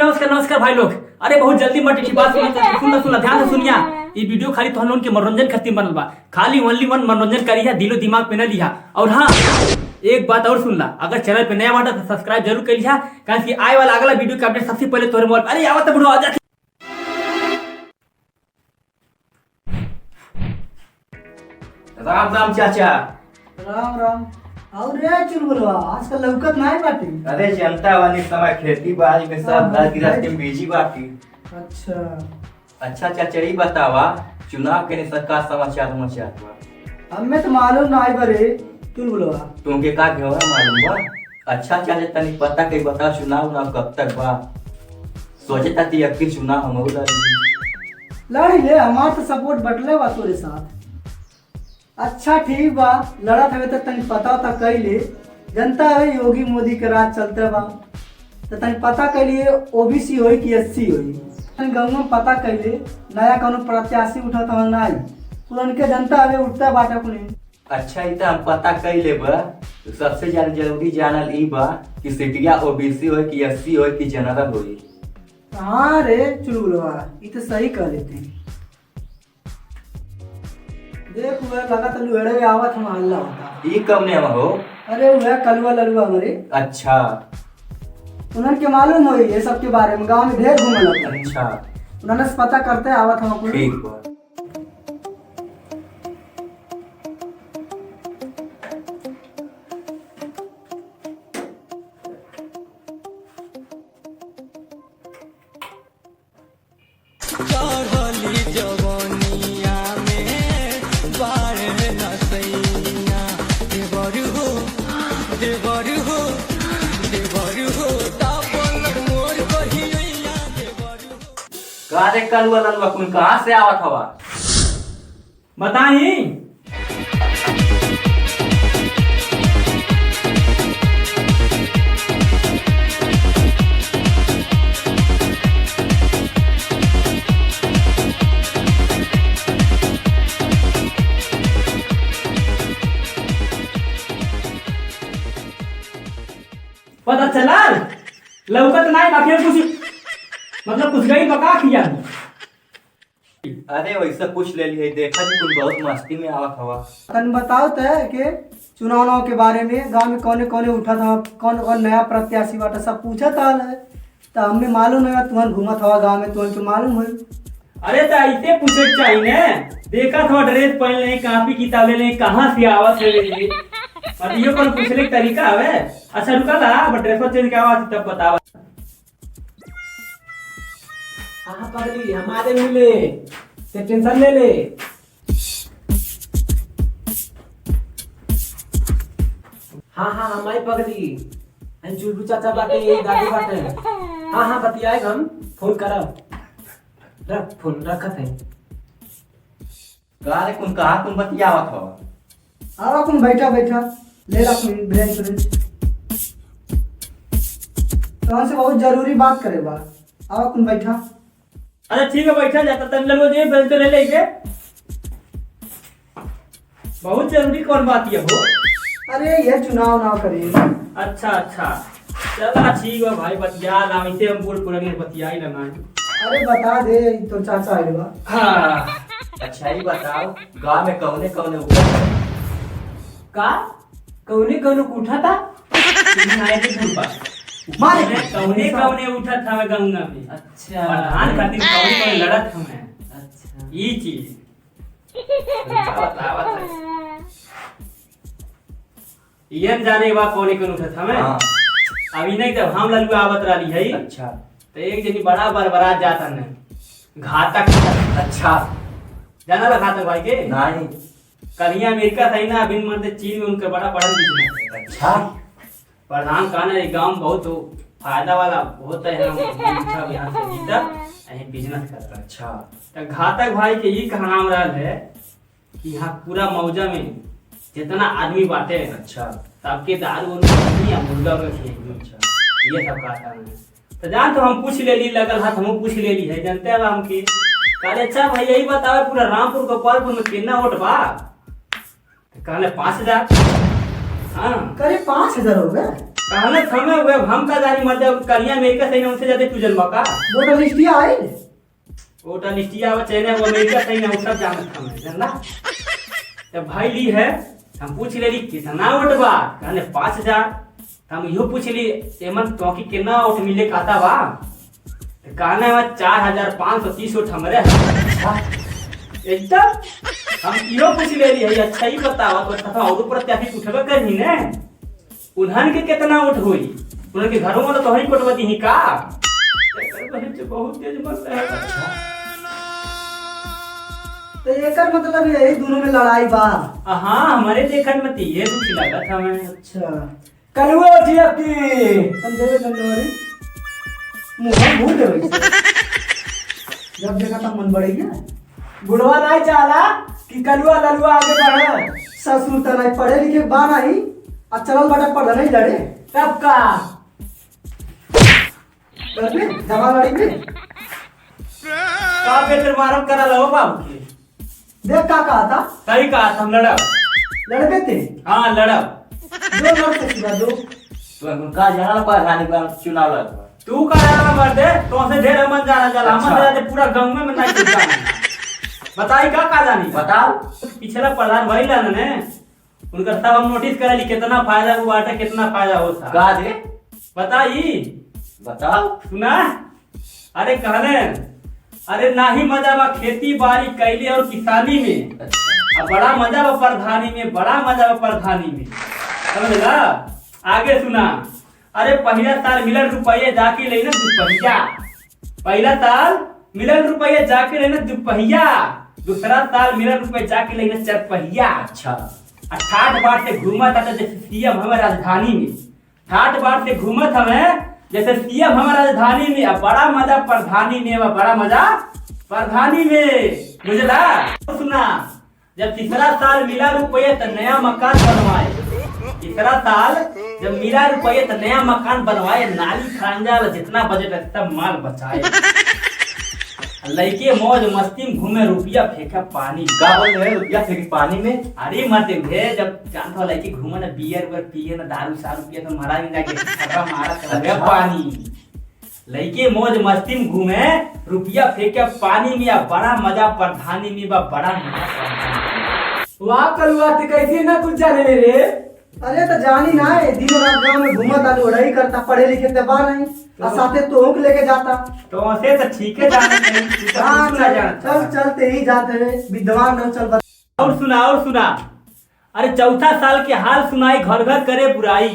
नमस्कार नमस्कार भाई लोग। अरे बहुत जल्दी मत बात सुना ध्यान से सुनिया। ये वीडियो खाली तो हम लोगन के मनोरंजन खातिर बनल बा। खाली ओनली वन मनोरंजन करिया, दिलो दिमाग पे न लिया। और हाँ, एक बात और सुन ला, अगर चैनल पे नया बाटा तो सब्सक्राइब जरूर कर लिया, कारण कि आए वाला अगला वीडियो का अपडेट सबसे पहले तोरे मोबाइल। अरे आवत बुढ़ो आ जा। राम राम चाचा। राम राम। और रे चुलबुलवा आजकल लौकत नहीं बाटी। अरे जनता वाली समय खेती बाड़ी में सब घर गृहस्थी में बिजी बाटी। अच्छा अच्छा चाचा ये बतावा, चुनाव के सरकार समाचार बा। हमें तो मालूम नहीं बरे चुलबुलवा। तुमके का घेवा मालूम बा? अच्छा चाचा तनी पता के बता, चुनाव ना कब तक बा? सोचे ताती अक्की चुनाव हम लड़ी ले, हमार तो सपोर्ट बटले बा तोरे साथ। अच्छा ठीक बा, लड़त हवे तो तनी पता था कैले। जनता है योगी मोदी के राज चलते बा, तो तनी पता कैलिए ओबीसी होई कि एससी होई। तनी गाँव में पता कैले नया कोनो प्रत्याशी उठा था नहीं, पुरनके जनता हवे उठता बाटा कुने। अच्छा ये तो हम पता कर ले बा। तो सबसे ज्यादा जरूरी जानल ई बा कि सीटिया ओबीसी होई कि एससी होई कि जनरल होई। हाँ रे चुलबुलवा, ये तो सही कह लेते हैं। देख वह लगा तो लुहेड़े आवत हम हल्ला होता। ई कब ने हो? अरे वह कलुआ ललुआ हमारे। अच्छा उन्हन के मालूम हो ये सब के बारे में, गांव में ढेर घूमल होता। अच्छा उन्होंने से पता करते आवत हम अपन। ठीक बा। कारे कलुआ ललुआ कुन कहाँ से आवत हवा? बताई पता चला लौकत नहीं बाकी कुछ, मतलब कुछ गई बका किया। अरे वैसा पूछ ले लिए, देखा जी कुल बहुत मस्ती में आवत हवा। तन बताओ तो कि चुनाव के बारे में गांव में कौन कौन उठा था, कौन कौन नया प्रत्याशी बाटा सब पूछा था। तो हमें मालूम है तुहन घूमत हवा गांव में, तुहन के मालूम है। अरे तो ऐसे पूछे चाहिए ने, देखा था ड्रेस पहन ले, कॉपी किताब ले, कहाँ से आवत है। मतलब ये कौन पूछने का तरीका है? अच्छा रुका ला, अब ड्रेस चेंज के आवाज तब बतावा। हाँ पगली हमारे मिले से टेंशन ले ले। हाँ हाँ हमारी पगली हम चुलबू चाचा बाटे, ये दादी बाटे। हाँ हाँ बतियाए हम फोन करब। रख फोन रखत है। कारे कुन कहाँ कुन बतियावत हवा? आओ अपन बैठा बैठा ले रख ब्रेंच ब्रेंच। तो से बहुत जरूरी बात करे बा। आओ अपन बैठा। अच्छा ठीक है बैठा जाता, तब लोग ये बेल तो ले लेके। बहुत जरूरी कौन बात ये हो? अरे ये चुनाव ना करे। अच्छा अच्छा चला ठीक है भाई, बतिया ना, इसे हम बूढ़ पुरानी बतिया ही लगा। अरे बता दे, तो चाचा आए बा। हाँ अच्छा ही बताओ, गाँव में कौने कौने उठा का कौने कौने उठा था? मारे कौने कौने उठा था गंगा में। अच्छा प्रधान खातिर कौने कौने लड़त हमें। अच्छा ये चीज ये जाने बा कौने कौने उठा था हमें। हाँ। अभी नहीं जब हम ललुआ आवत रही है अच्छा तो एक जनी बड़ा बरबरात जाता ने, घातक। अच्छा जाना ला घातक भाई के नहीं। करिया अमेरिका था ही ना, अभी मरते चीन में उनका बड़ा पढ़ल बिजनेस। अच्छा प्रधान कहना है गांव बहुत फायदा वाला होता है, हम यहाँ से जीता यही बिजनेस करता। अच्छा तो घातक भाई के ये कहना रहा है कि यहाँ पूरा मौजा में जितना आदमी बाटे, अच्छा सबके दारू मुर्गा में अच्छा ये सब कहता है। तो जान तो हम पूछ ले ली, लगल हाथ हम पूछ ले ली है, जानते हैं हम की कहले अच्छा भाई यही बताओ पूरा रामपुर गोपालपुर में कितना वोट बा? कहले 5000। हाँ करीब 5000 हो गए। कहना समय हुए हम का जानी मतलब करिया अमेरिका सही ना उनसे ज्यादा तू जन्म का वोटर लिस्टिया आई ओटा लिस्टिया व चैने वो अमेरिका सही ना सब जानत हम जानना जब भाई ली है हम पूछ लेली कितना वोट बा कहने 5000 हम इहो पूछ ली एमन तो की कितना वोट मिले खाता बा कहने में 4530 वोट हमरे एकदम हम इहो पूछ लेली है अच्छा ही बतावा तो तथा और प्रत्याशी पूछबे करही ने उन्हन के कितना वोट होई उन्हन के घरों में तो ही कोटवती ही का बहुत तेज मत है तो एकर मतलब यही दोनों में लड़ाई बा। हाँ हमारे देखन में ये दुख लगा था मैं अच्छा कलुआ जी आपकी समझे जनवरी मुंह भूल गए जब देखा था मन बढ़ गया बुढ़वा नहीं चाला कि कलुआ ललुआ आगे बढ़े। ससुर तो नहीं पढ़े लिखे बा नहीं अब चलल बटा पढ़ नहीं लड़े तब का जमा लड़ी में का बेटर मारम करा लो बाबू के देख का कहा था सही कहा था हम लड़ब लड़के थे हाँ लड़ब दो लड़के थे दो तो उनका जाना प्रधानी का चुनाव लड़वा तू का जाना मर दे तो से ढेर मन जाना चला हम अच्छा। जाते पूरा गांव में नहीं चलता बताई का जानी बताओ पिछला प्रधान वही लाना ने उनका सब हम नोटिस करली कितना फायदा हुआ था कितना फायदा होता का दे बताई बताओ सुना अरे कहने अरे ना ही मजा बा खेती बाड़ी कैले और किसानी में अच्छा अब बड़ा मजा बा प्रधानी में बड़ा मजा बा प्रधानी में समझला आगे सुना अरे पहला साल मिलन रुपये जाके लेना दुपहिया पहला साल मिलन रुपये जाके लेना दुपहिया दूसरा साल मिलन रुपये जाके लेना चरपहिया अच्छा ठाठ बार से घूमत था जैसे सीएम हमें राजधानी में ठाठ बार से घूमत हमें जैसे सीएम हमारे राजधानी में अब बड़ा मजा प्रधानी में अब बड़ा मजा प्रधानी में बुझला सुना जब तीसरा साल मिला रुपये तो नया मकान बनवाए तीसरा साल जब मिला रुपये तो नया मकान बनवाए नाली खंजा जितना बजट है सब माल बचाए लड़के मौज मस्ती में घूमे रुपया फेंका पानी का बोल रहे रुपया फेंकी पानी में अरे मत भे जब जानता हो लड़के घूमे ना बियर वर पिए ना दारू सारू पिए तो महाराज ने जाके छक्का मारा कर गया पानी लड़के मौज मस्ती में घूमे रुपया फेंके पानी में या बड़ा मजा प्रधानी में बा बड़ा मजा वाह कलुआ ते कैसे ना कुछ जाने ले रे। अरे तो जानी ना है दिन रात गांव में घूमत आलू उड़ाई करता पढ़े लिखे ते बा नहीं और साथे तोहक लेके जाता तो ऐसे तो ठीक है जाना चाहिए हाँ सुना जाना चल चलते ही जाते हैं विद्वान न चल बता। और सुना अरे चौथा साल के हाल सुनाई घर घर करे बुराई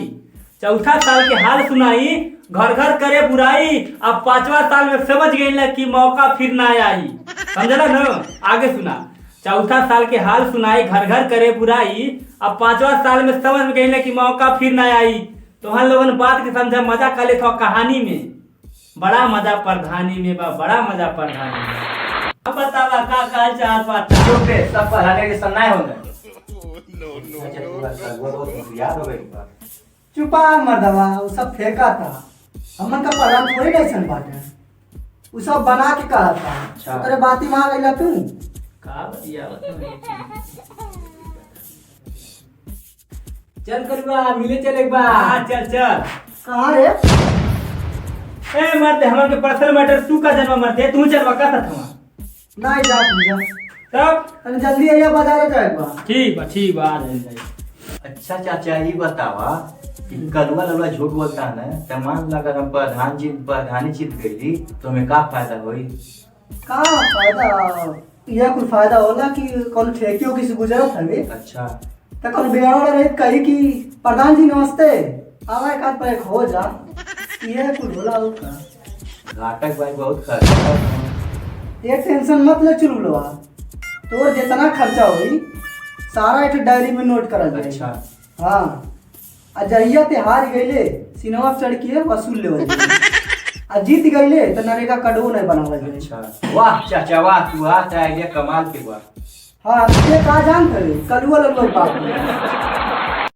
चौथा साल के हाल सुनाई घर घर करे बुराई अब पांचवा साल में समझ गई ना कि मौका फिर ना आई समझला ना आगे सुना चौथा साल के हाल सुनाई घर घर करे बुराई अब पांचवा साल में समझ में गई ना कि मौका फिर ना आई तो हम लोगों ने बात के समझा मजा कर ले था कहानी में बड़ा मजा प्रधानी में बा बड़ा मजा प्रधानी में अब बतावा का कहल चाहत बात चुप बे सब पढ़ाने के सन्नाय हो गए अच्छा पूरा बहुत याद हो गई बात चुपा मर्दवा वो सब फेंका था हमन का प्रधान थोड़ी कैसन बाटे वो सब बना के कहा था अच्छा। तेरे बाती मां गइला तू का बतिया चल कलुआ मिले चले एक बार। हाँ चल चल कहाँ रे ए मरते हमन के पर्सनल मैटर तू का जन्म मरते तू चल वका था नहीं जा तू जा तब तने जल्दी आइया बाजारे जाएगा ठीक बा आ जाए अच्छा चाचा ये बतावा कि कलुआ ललुआ झूठ बोलता है ना तो मान ला अगर हम प्रधानी जीत गई तो हमें का फायदा हुई का फायदा यह कुछ फायदा होला कि कौन ठेकियों की से गुजरत हवे अच्छा तो कौन बिगाड़ रहे कही कि प्रधान जी नमस्ते आवा एक हाथ पर एक हो जा यह कुछ होला उसका घाटक भाई बहुत खर्चा ये टेंशन मत ले चुल लो तोर जितना खर्चा हुई सारा एक डायरी में नोट करा जाए अच्छा हाँ अजहिया ते हार गईले सिनेमा चढ़ के वसूल ले आ जीत गईले तो नरेगा कड़ो नहीं बनावा जाए अच्छा वाह चाचा वाह तू आज आइडिया कमाल के वाह हाँ ये का जान करे कलुआ ललुआ बात